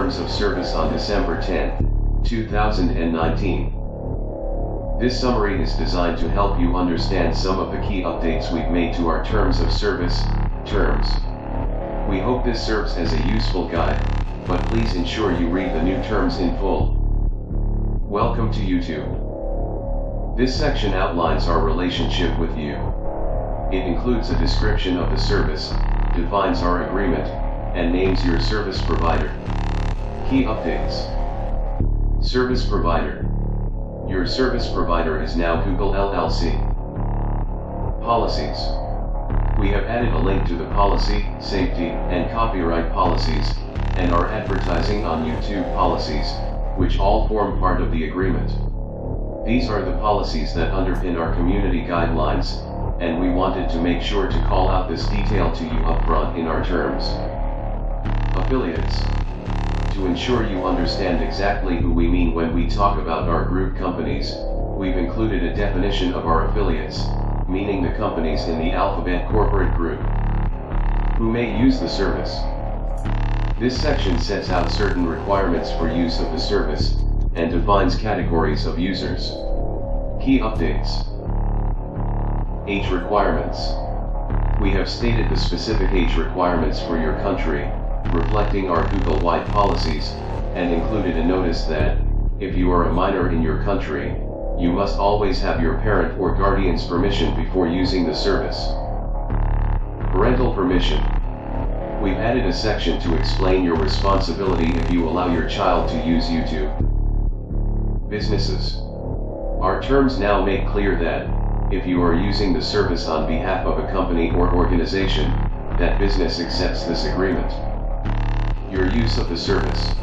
terms of service on December 10, 2019. This summary is designed to help you understand some of the key updates we've made to our terms of service, terms. We hope this serves as a useful guide, but please ensure you read the new terms in full. Welcome to YouTube. This section outlines our relationship with you. It includes a description of the service, defines our agreement, and names your service provider. Key updates. Service provider. Your service provider is now Google LLC. Policies. We have added a link to the policy, safety, and copyright policies, and are advertising on YouTube policies, which all form part of the agreement. These are the policies that underpin our community guidelines, and we wanted to make sure to call out this detail to you upfront in our terms. Affiliates. To ensure you understand exactly who we mean when we talk about our group companies, we've included a definition of our affiliates, meaning the companies in the Alphabet corporate group who may use the service. This section sets out certain requirements for use of the service, and defines categories of users. Key updates. Age requirements. We have stated the specific age requirements for your country, reflecting our Google-wide policies, and included a notice that, if you are a minor in your country, you must always have your parent or guardian's permission before using the service. Parental permission. We've added a section to explain your responsibility if you allow your child to use YouTube. Businesses. Our terms now make clear that, if you are using the service on behalf of a company or organization, that business accepts this agreement. Your use of the service.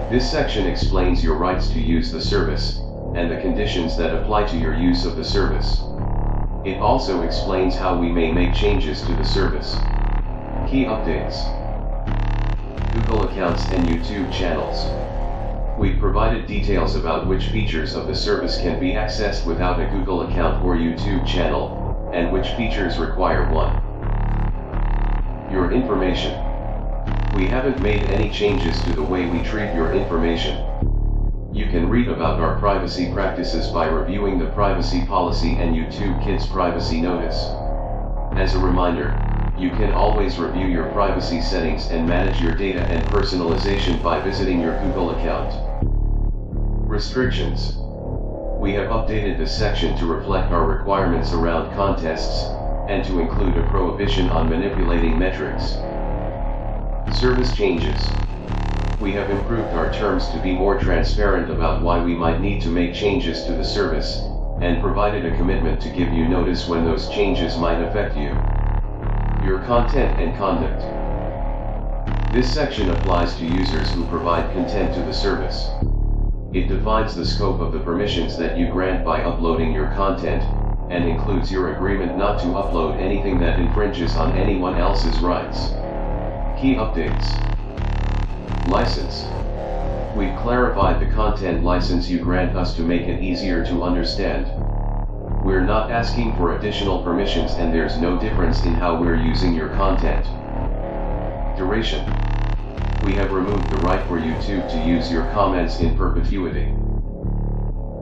This section explains your rights to use the service, and the conditions that apply to your use of the service. It also explains how we may make changes to the service. Key updates. Google accounts and YouTube channels. We've provided details about which features of the service can be accessed without a Google account or YouTube channel, and which features require one. Your information. We haven't made any changes to the way we treat your information. You can read about our privacy practices by reviewing the privacy policy and YouTube Kids privacy notice. As a reminder, you can always review your privacy settings and manage your data and personalization by visiting your Google account. Restrictions. We have updated this section to reflect our requirements around contests, and to include a prohibition on manipulating metrics. Service changes. We have improved our terms to be more transparent about why we might need to make changes to the service, and provided a commitment to give you notice when those changes might affect you. Your content and conduct. This section applies to users who provide content to the service. It defines the scope of the permissions that you grant by uploading your content, and includes your agreement not to upload anything that infringes on anyone else's rights. Key updates. License. We've clarified the content license you grant us to make it easier to understand. We're not asking for additional permissions, and there's no difference in how we're using your content. Duration. We have removed the right for YouTube to use your comments in perpetuity.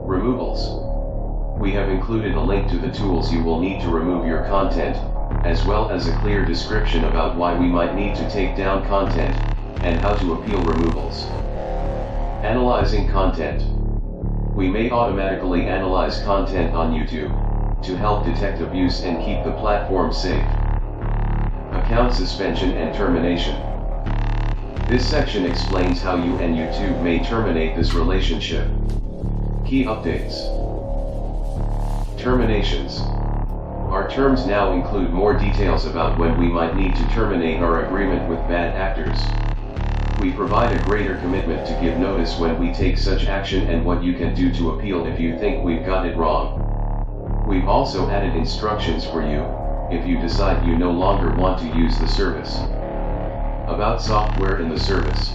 Removals. We have included a link to the tools you will need to remove your content, as well as a clear description about why we might need to take down content, and how to appeal removals. Analyzing content. We may automatically analyze content on YouTube, to help detect abuse and keep the platform safe. Account suspension and termination. This section explains how you and YouTube may terminate this relationship. Key updates. Terminations. Our terms now include more details about when we might need to terminate our agreement with bad actors. We provide a greater commitment to give notice when we take such action, and what you can do to appeal if you think we've got it wrong. We've also added instructions for you, if you decide you no longer want to use the service. About software in the service.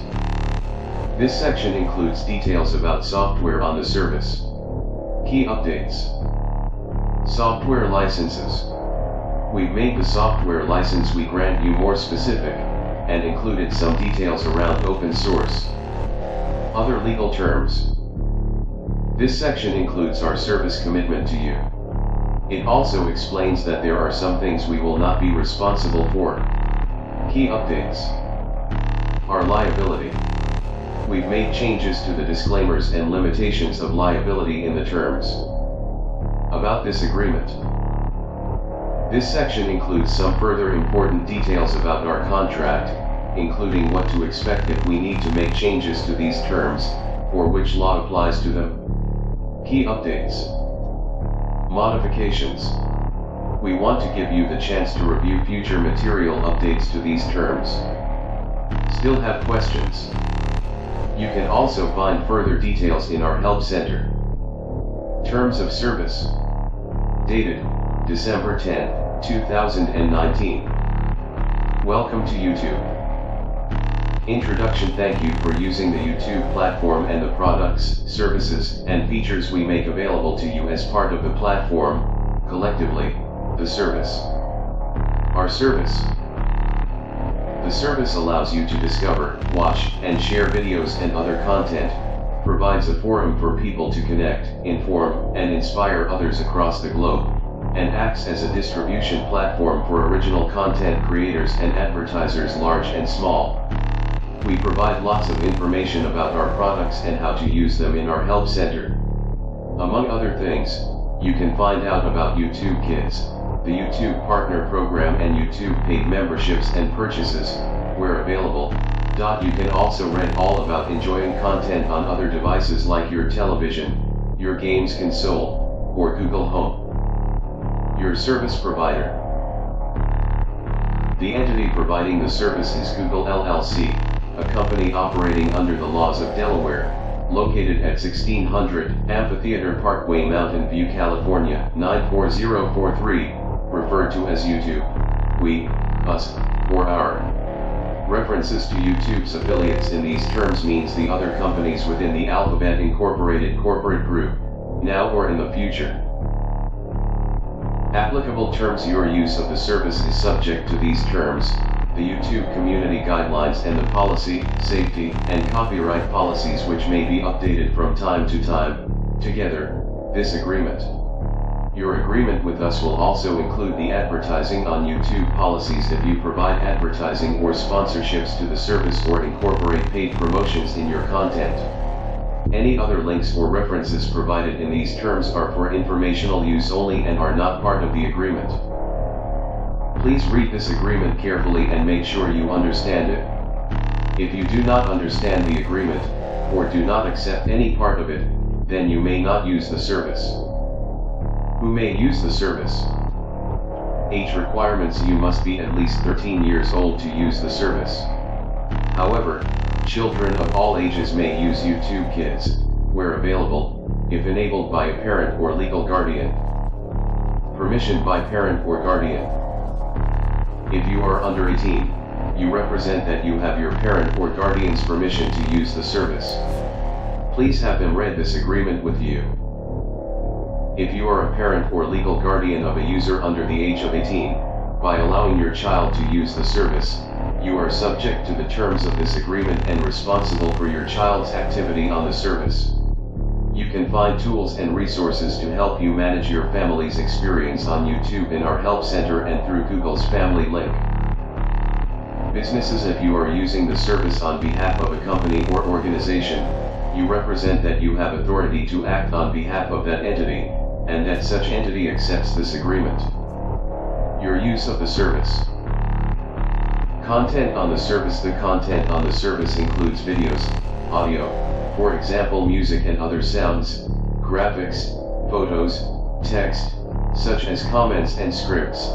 This section includes details about software on the service. Key updates. Software licenses. We've made the software license we grant you more specific, and included some details around open source. Other legal terms. This section includes our service commitment to you. It also explains that there are some things we will not be responsible for. Key updates. Our liability. We've made changes to the disclaimers and limitations of liability in the terms. About this agreement. This section includes some further important details about our contract, including what to expect if we need to make changes to these terms, or which law applies to them. Key updates. Modifications. We want to give you the chance to review future material updates to these terms. Still have questions? You can also find further details in our Help Center. Terms of Service. Dated December 10, 2019. Welcome to YouTube. Introduction. Thank you for using the YouTube platform and the products, services, and features we make available to you as part of the platform, collectively, the service. Our service. The service allows you to discover, watch, and share videos and other content, provides a forum for people to connect, inform, and inspire others across the globe, and acts as a distribution platform for original content creators and advertisers large and small. We provide lots of information about our products and how to use them in our Help Center. Among other things, you can find out about YouTube Kids, the YouTube Partner Program and YouTube paid memberships and purchases, where available. You can also read all about enjoying content on other devices like your television, your games console, or Google Home. Your service provider. The entity providing the service is Google LLC, a company operating under the laws of Delaware, located at 1600 Amphitheater Parkway, Mountain View, California, 94043, referred to as YouTube, we, us, or our. References to YouTube's affiliates in these terms means the other companies within the Alphabet Incorporated corporate group, now or in the future. Applicable terms. Your use of the service is subject to these terms, the YouTube community guidelines and the policy, safety, and copyright policies which may be updated from time to time, together, this agreement. Your agreement with us will also include the advertising on YouTube policies if you provide advertising or sponsorships to the service or incorporate paid promotions in your content. Any other links or references provided in these terms are for informational use only and are not part of the agreement. Please read this agreement carefully and make sure you understand it. If you do not understand the agreement, or do not accept any part of it, then you may not use the service. Who may use the service? Age requirements. You must be at least 13 years old to use the service. However, children of all ages may use YouTube Kids, where available, if enabled by a parent or legal guardian. Permission by parent or guardian. If you are under 18, you represent that you have your parent or guardian's permission to use the service. Please have them read this agreement with you. If you are a parent or legal guardian of a user under the age of 18, by allowing your child to use the service, you are subject to the terms of this agreement and responsible for your child's activity on the service. You can find tools and resources to help you manage your family's experience on YouTube in our Help Center and through Google's Family link. Businesses. If you are using the service on behalf of a company or organization, you represent that you have authority to act on behalf of that entity, and that such entity accepts this agreement. Your use of the service. Content on the service. The content on the service includes videos, audio, for example music and other sounds, graphics, photos, text, such as comments and scripts,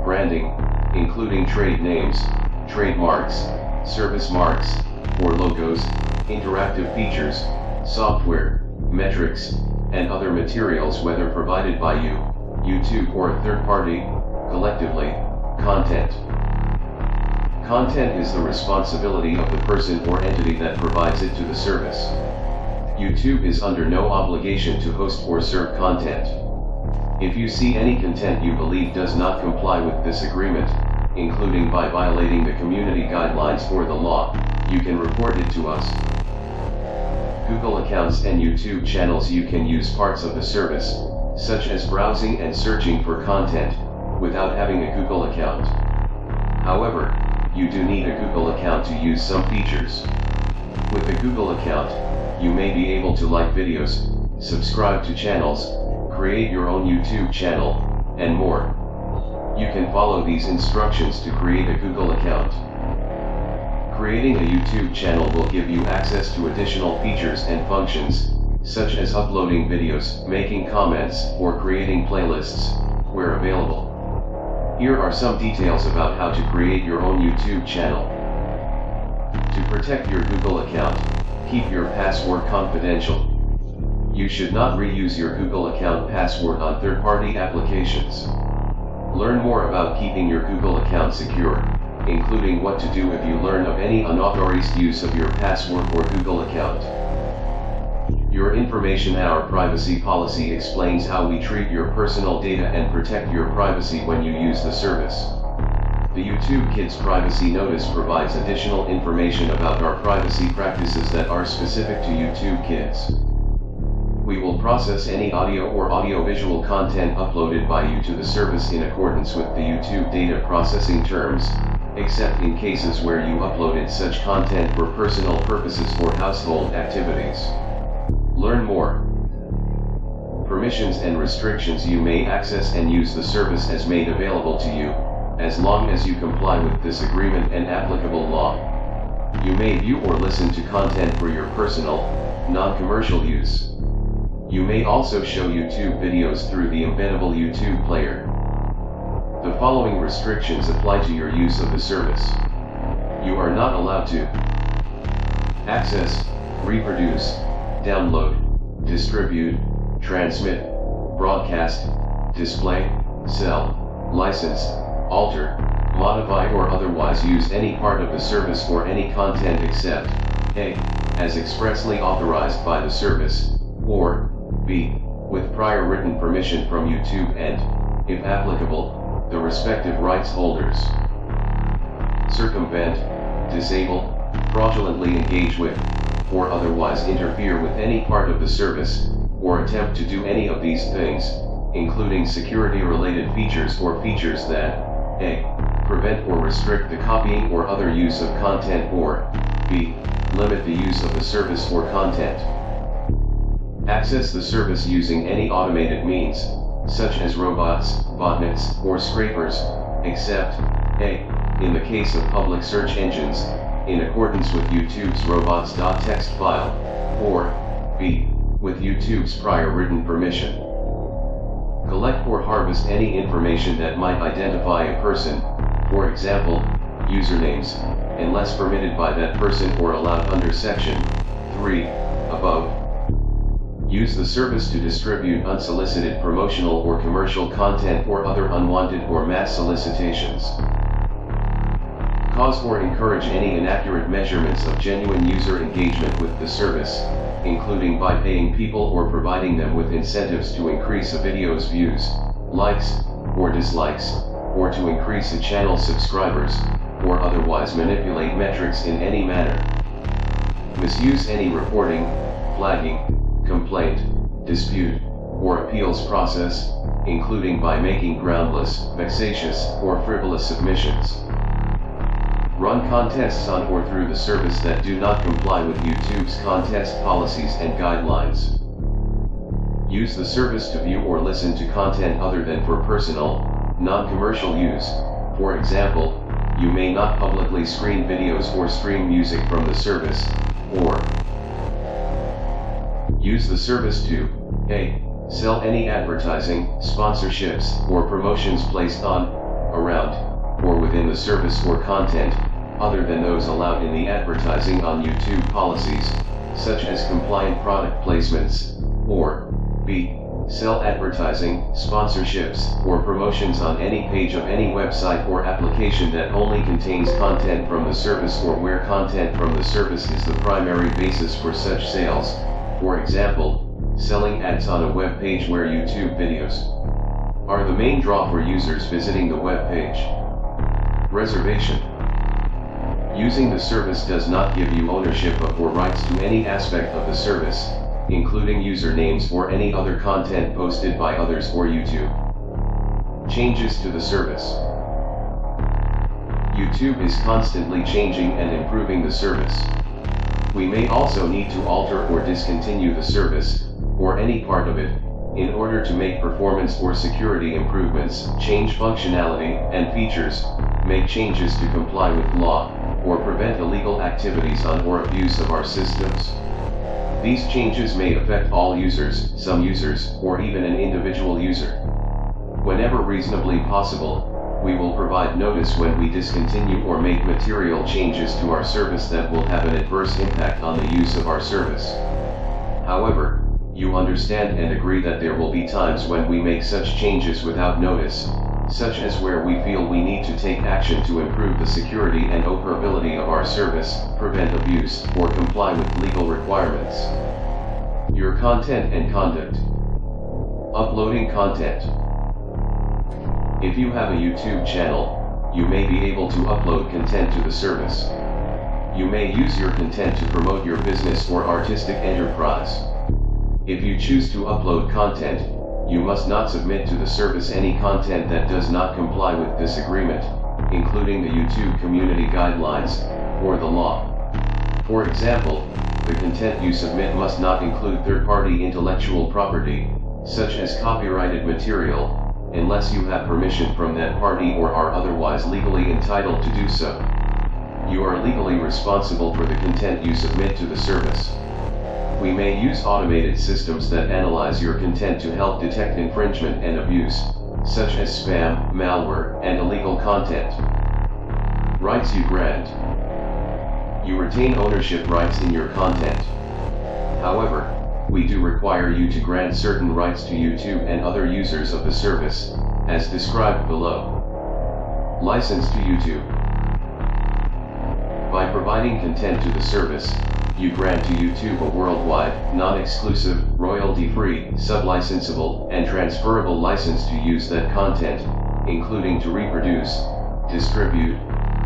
branding, including trade names, trademarks, service marks, or logos, interactive features, software, metrics, and other materials whether provided by you, YouTube or a third party, collectively, content. Content is the responsibility of the person or entity that provides it to the service. YouTube is under no obligation to host or serve content. If you see any content you believe does not comply with this agreement, including by violating the community guidelines or the law, you can report it to us. Google accounts and YouTube channels. You can use parts of the service, such as browsing and searching for content, without having a Google account. However, you do need a Google account to use some features. With a Google account, you may be able to like videos, subscribe to channels, create your own YouTube channel, and more. You can follow these instructions to create a Google account. Creating a YouTube channel will give you access to additional features and functions, such as uploading videos, making comments, or creating playlists, where available. Here are some details about how to create your own YouTube channel. To protect your Google account, keep your password confidential. You should not reuse your Google account password on third-party applications. Learn more about keeping your Google account secure, including what to do if you learn of any unauthorized use of your password or Google account. Your information. Our privacy policy explains how we treat your personal data and protect your privacy when you use the service. The YouTube Kids Privacy Notice provides additional information about our privacy practices that are specific to YouTube Kids. We will process any audio or audiovisual content uploaded by you to the service in accordance with the YouTube data processing terms, except in cases where you uploaded such content for personal purposes or household activities. Learn more. Permissions and restrictions. You may access and use the service as made available to you, as long as you comply with this agreement and applicable law. You may view or listen to content for your personal, non-commercial use. You may also show YouTube videos through the embeddable YouTube player. The following restrictions apply to your use of the service. You are not allowed to access, reproduce, download, distribute, transmit, broadcast, display, sell, license, alter, modify or otherwise use any part of the service or any content except A. as expressly authorized by the service, or B. with prior written permission from YouTube and, if applicable, the respective rights holders. Circumvent, disable, fraudulently engage with, or otherwise interfere with any part of the service, or attempt to do any of these things, including security-related features or features that A. prevent or restrict the copying or other use of content, or B. limit the use of the service or content. Access the service using any automated means, such as robots, botnets, or scrapers, except A. in the case of public search engines, in accordance with YouTube's robots.txt file, or B. with YouTube's prior written permission. Collect or harvest any information that might identify a person, for example, usernames, unless permitted by that person or allowed under Section 3, above. Use the service to distribute unsolicited promotional or commercial content or other unwanted or mass solicitations. Cause or encourage any inaccurate measurements of genuine user engagement with the service, including by paying people or providing them with incentives to increase a video's views, likes, or dislikes, or to increase a channel's subscribers, or otherwise manipulate metrics in any manner. Misuse any reporting, flagging, complaint, dispute, or appeals process, including by making groundless, vexatious, or frivolous submissions. Run contests on or through the service that do not comply with YouTube's contest policies and guidelines. Use the service to view or listen to content other than for personal, non-commercial use. For example, you may not publicly screen videos or stream music from the service, or use the service to A. sell any advertising, sponsorships, or promotions placed on, around, or within the service or content, other than those allowed in the advertising on YouTube policies, such as compliant product placements, or B. sell advertising, sponsorships, or promotions on any page of any website or application that only contains content from the service or where content from the service is the primary basis for such sales, for example, selling ads on a web page where YouTube videos are the main draw for users visiting the web page. Reservation. Using the service does not give you ownership of or rights to any aspect of the service, including usernames or any other content posted by others or YouTube. Changes to the service. YouTube is constantly changing and improving the service. We may also need to alter or discontinue the service, or any part of it, in order to make performance or security improvements, change functionality and features, make changes to comply with law, or prevent illegal activities on or abuse of our systems. These changes may affect all users, some users, or even an individual user. Whenever reasonably possible, we will provide notice when we discontinue or make material changes to our service that will have an adverse impact on the use of our service. However, you understand and agree that there will be times when we make such changes without notice, such as where we feel we need to take action to improve the security and operability of our service, prevent abuse, or comply with legal requirements. Your content and conduct. Uploading content. If you have a YouTube channel, you may be able to upload content to the service. You may use your content to promote your business or artistic enterprise. If you choose to upload content, you must not submit to the service any content that does not comply with this agreement, including the YouTube community guidelines, or the law. For example, the content you submit must not include third-party intellectual property, such as copyrighted material, unless you have permission from that party or are otherwise legally entitled to do so. You are legally responsible for the content you submit to the service. We may use automated systems that analyze your content to help detect infringement and abuse, such as spam, malware, and illegal content. Rights you grant. You retain ownership rights in your content. However, we do require you to grant certain rights to YouTube and other users of the service, as described below. License to YouTube. By providing content to the service, you grant to YouTube a worldwide, non-exclusive, royalty-free, sub-licensable, and transferable license to use that content, including to reproduce, distribute,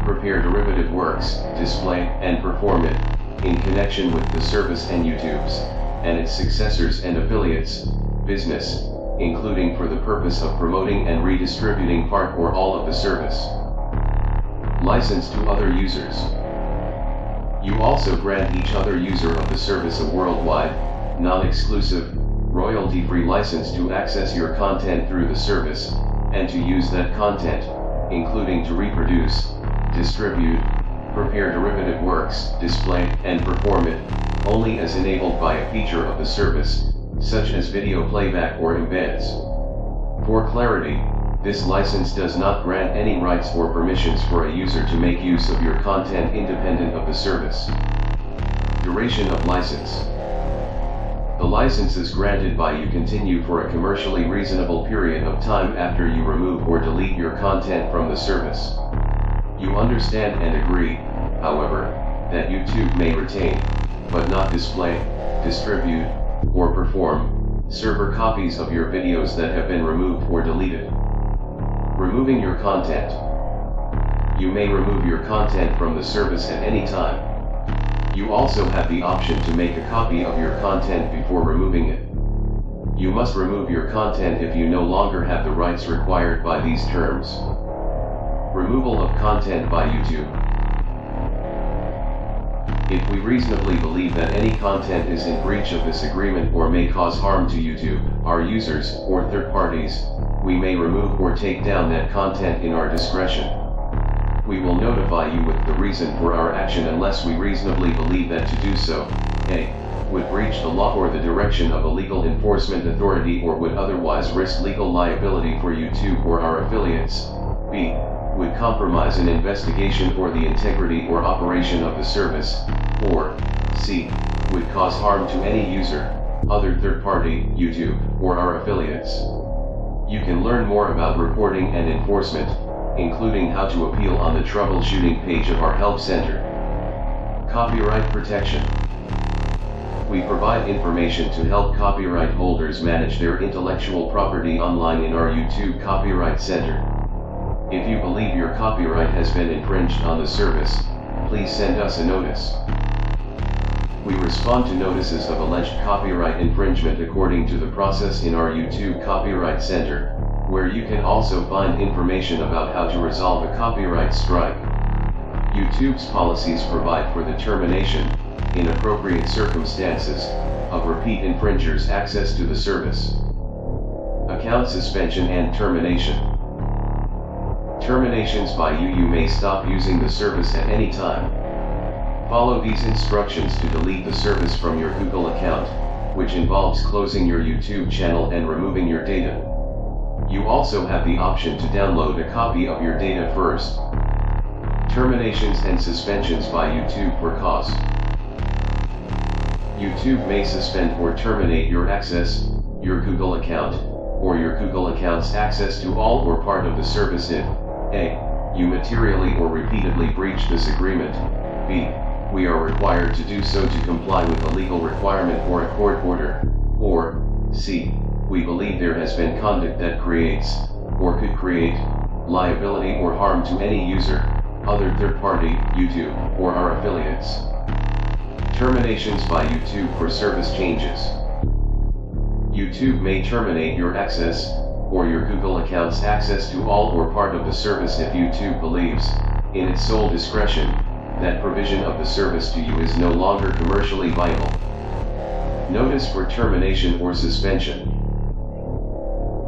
prepare derivative works, display, and perform it, in connection with the service and YouTube's, and its successors and affiliates, business, including for the purpose of promoting and redistributing part or all of the service. License to other users. You also grant each other user of the service a worldwide, non-exclusive, royalty-free license to access your content through the service, and to use that content, including to reproduce, distribute, prepare derivative works, display, and perform it, only as enabled by a feature of the service, such as video playback or embeds. For clarity, this license does not grant any rights or permissions for a user to make use of your content independent of the service. Duration of license. The licenses granted by you continue for a commercially reasonable period of time after you remove or delete your content from the service. You understand and agree, however, that YouTube may retain, but not display, distribute, or perform, server copies of your videos that have been removed or deleted. Removing your content. You may remove your content from the service at any time. You also have the option to make a copy of your content before removing it. You must remove your content if you no longer have the rights required by these terms. Removal of content by YouTube. If we reasonably believe that any content is in breach of this agreement or may cause harm to YouTube, our users, or third parties, we may remove or take down that content in our discretion. We will notify you with the reason for our action unless we reasonably believe that to do so, A, would breach the law or the direction of a legal enforcement authority or would otherwise risk legal liability for YouTube or our affiliates, B, would compromise an investigation or the integrity or operation of the service, or C, would cause harm to any user, other third party, YouTube, or our affiliates. You can learn more about reporting and enforcement, including how to appeal on the troubleshooting page of our Help Center. Copyright protection. We provide information to help copyright holders manage their intellectual property online in our YouTube Copyright Center. If you believe your copyright has been infringed on the service, please send us a notice. We respond to notices of alleged copyright infringement according to the process in our YouTube Copyright Center, where you can also find information about how to resolve a copyright strike. YouTube's policies provide for the termination, in appropriate circumstances, of repeat infringers access to the service. Account suspension and termination. Terminations by you may stop using the service at any time. Follow these instructions to delete the service from your Google account, which involves closing your YouTube channel and removing your data. You also have the option to download a copy of your data first. Terminations and suspensions by YouTube for cause. YouTube may suspend or terminate your access, your Google account, or your Google account's access to all or part of the service if A. You materially or repeatedly breach this agreement, B. We are required to do so to comply with a legal requirement or a court order, or C. We believe there has been conduct that creates, or could create, liability or harm to any user, other third party, YouTube, or our affiliates. Terminations by YouTube for service changes. YouTube may terminate your access, or your Google account's access to all or part of the service if YouTube believes, in its sole discretion, that provision of the service to you is no longer commercially viable. Notice for termination or suspension.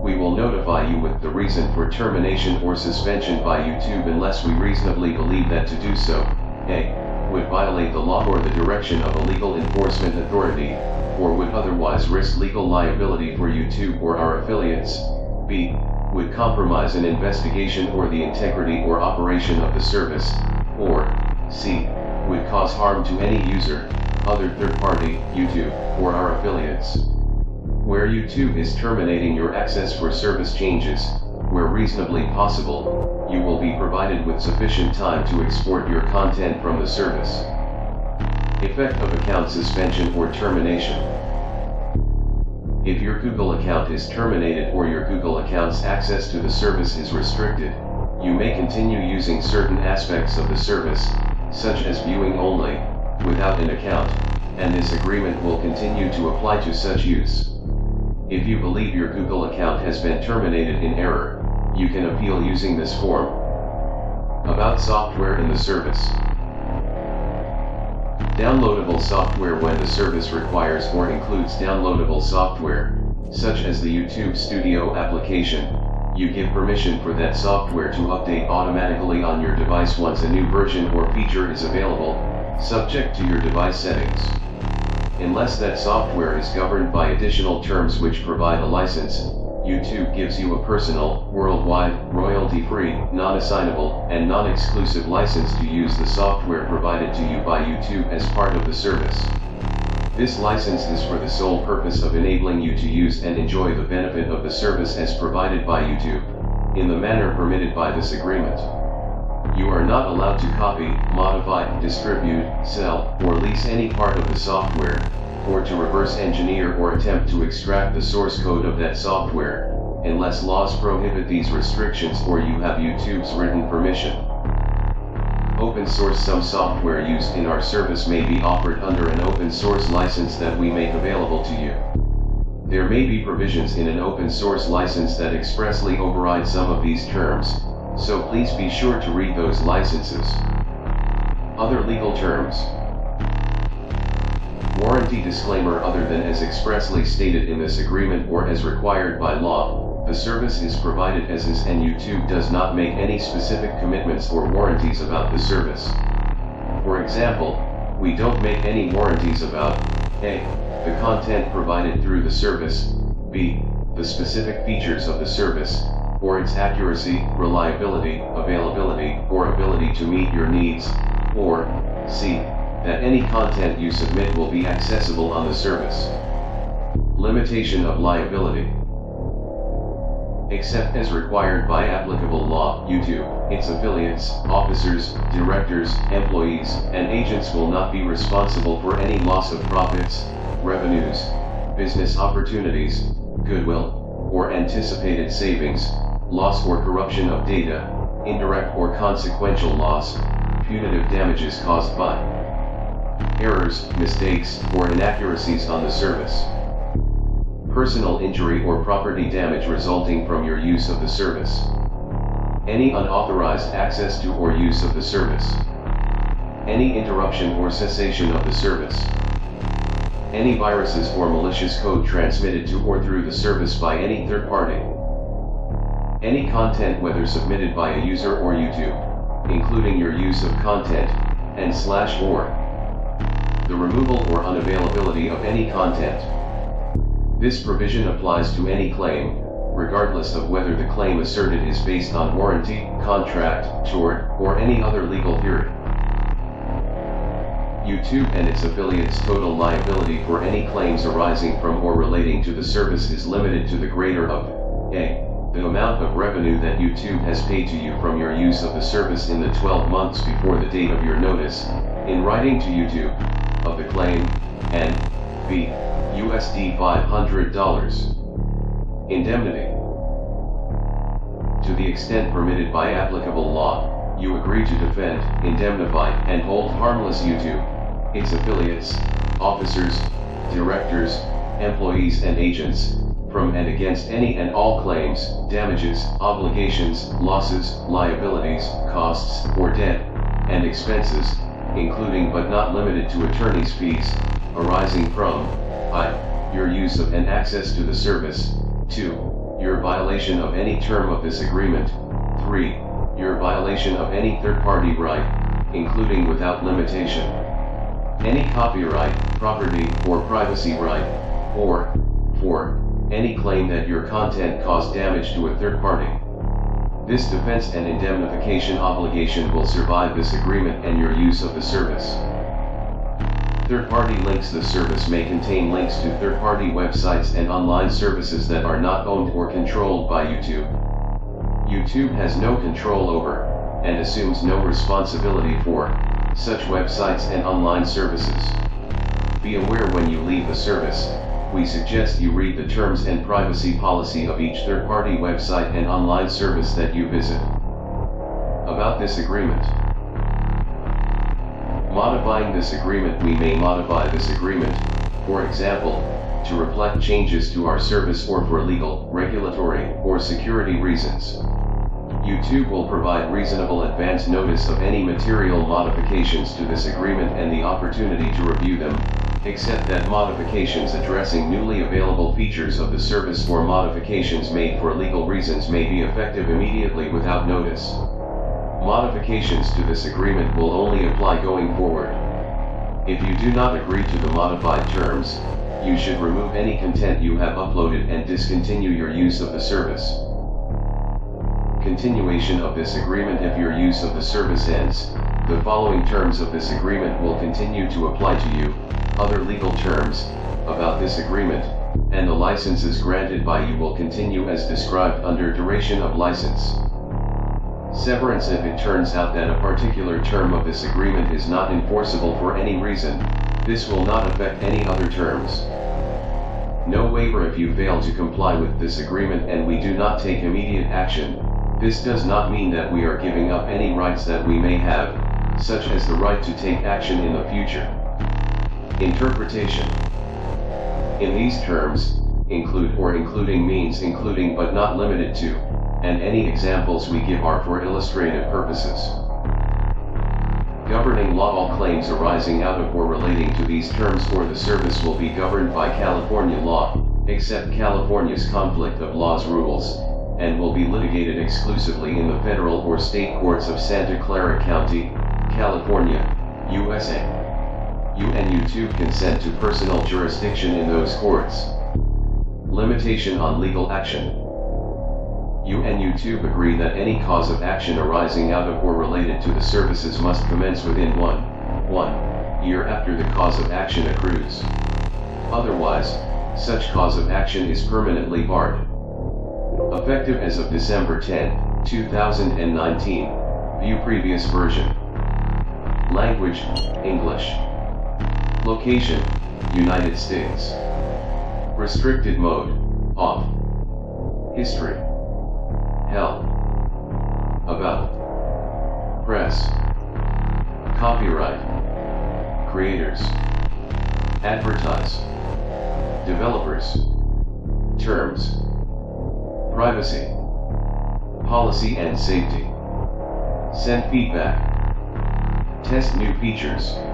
We will notify you with the reason for termination or suspension by YouTube unless we reasonably believe that to do so, A. Would violate the law or the direction of a legal enforcement authority, or would otherwise risk legal liability for YouTube or our affiliates, B. Would compromise an investigation or the integrity or operation of the service, or C. Would cause harm to any user, other third party, YouTube, or our affiliates. Where YouTube is terminating your access for service changes, where reasonably possible, you will be provided with sufficient time to export your content from the service. Effect of account suspension or termination. If your Google account is terminated or your Google account's access to the service is restricted, you may continue using certain aspects of the service, such as viewing only, without an account, and this agreement will continue to apply to such use. If you believe your Google account has been terminated in error, you can appeal using this form. About software in the service. Downloadable software. When the service requires or includes downloadable software, such as the YouTube Studio application, you give permission for that software to update automatically on your device once a new version or feature is available, subject to your device settings. Unless that software is governed by additional terms which provide a license, YouTube gives you a personal, worldwide, royalty-free, non-assignable, and non-exclusive license to use the software provided to you by YouTube as part of the service. This license is for the sole purpose of enabling you to use and enjoy the benefit of the service as provided by YouTube, in the manner permitted by this agreement. You are not allowed to copy, modify, distribute, sell, or lease any part of the software, or to reverse engineer or attempt to extract the source code of that software, unless laws prohibit these restrictions or you have YouTube's written permission. Open source. Some software used in our service may be offered under an open source license that we make available to you. There may be provisions in an open source license that expressly override some of these terms, so please be sure to read those licenses. Other legal terms. Warranty disclaimer. Other than as expressly stated in this agreement or as required by law, the service is provided as is and YouTube does not make any specific commitments or warranties about the service. For example, we don't make any warranties about A. The content provided through the service, B. The specific features of the service, or its accuracy, reliability, availability, or ability to meet your needs, or C. That any content you submit will be accessible on the service. Limitation of liability. Except as required by applicable law, YouTube, its affiliates, officers, directors, employees, and agents will not be responsible for any loss of profits, revenues, business opportunities, goodwill, or anticipated savings, loss or corruption of data, indirect or consequential loss, punitive damages caused by errors, mistakes, or inaccuracies on the service, personal injury or property damage resulting from your use of the service, any unauthorized access to or use of the service, any interruption or cessation of the service, any viruses or malicious code transmitted to or through the service by any third party, any content whether submitted by a user or YouTube, including your use of content, and/or the removal or unavailability of any content. This provision applies to any claim, regardless of whether the claim asserted is based on warranty, contract, tort, or any other legal theory. YouTube and its affiliates' total liability for any claims arising from or relating to the service is limited to the greater of a. The amount of revenue that YouTube has paid to you from your use of the service in the 12 months before the date of your notice, in writing to YouTube, of the claim, and b. USD $500. Indemnity. To the extent permitted by applicable law, you agree to defend, indemnify, and hold harmless YouTube, its affiliates, officers, directors, employees and agents, from and against any and all claims, damages, obligations, losses, liabilities, costs, or debt, and expenses, including but not limited to attorney's fees, arising from I. Your use of and access to the service, 2. Your violation of any term of this agreement, 3. Your violation of any third-party right, including without limitation any copyright, property, or privacy right, or 4. Any claim that your content caused damage to a third party. This defense and indemnification obligation will survive this agreement and your use of the service. Third-party links. The service may contain links to third-party websites and online services that are not owned or controlled by YouTube. YouTube has no control over, and assumes no responsibility for, such websites and online services. Be aware when you leave the service, we suggest you read the terms and privacy policy of each third-party website and online service that you visit. About this agreement. Modifying this agreement. We may modify this agreement, for example, to reflect changes to our service or for legal, regulatory, or security reasons. YouTube will provide reasonable advance notice of any material modifications to this agreement and the opportunity to review them, except that modifications addressing newly available features of the service or modifications made for legal reasons may be effective immediately without notice. Modifications to this agreement will only apply going forward. If you do not agree to the modified terms, you should remove any content you have uploaded and discontinue your use of the service. Continuation of this agreement. If your use of the service ends, the following terms of this agreement will continue to apply to you, other legal terms about this agreement, and the licenses granted by you will continue as described under duration of license. Severance. If it turns out that a particular term of this agreement is not enforceable for any reason, this will not affect any other terms. No waiver. If you fail to comply with this agreement and we do not take immediate action, this does not mean that we are giving up any rights that we may have, such as the right to take action in the future. Interpretation. In these terms, include or including means including but not limited to, and any examples we give are for illustrative purposes. Governing law. All claims arising out of or relating to these terms or the service will be governed by California law, except California's conflict of laws rules, and will be litigated exclusively in the federal or state courts of Santa Clara County, California, USA. You and YouTube consent to personal jurisdiction in those courts. Limitation on legal action. You and YouTube agree that any cause of action arising out of or related to the services must commence within 1 year after the cause of action accrues. Otherwise, such cause of action is permanently barred. Effective as of December 10, 2019, view previous version. Language, English. Location, United States. Restricted mode, off. History. Hell. About. Press. Copyright. Creators. Advertise. Developers. Terms. Privacy. Policy and safety. Send feedback. Test new features.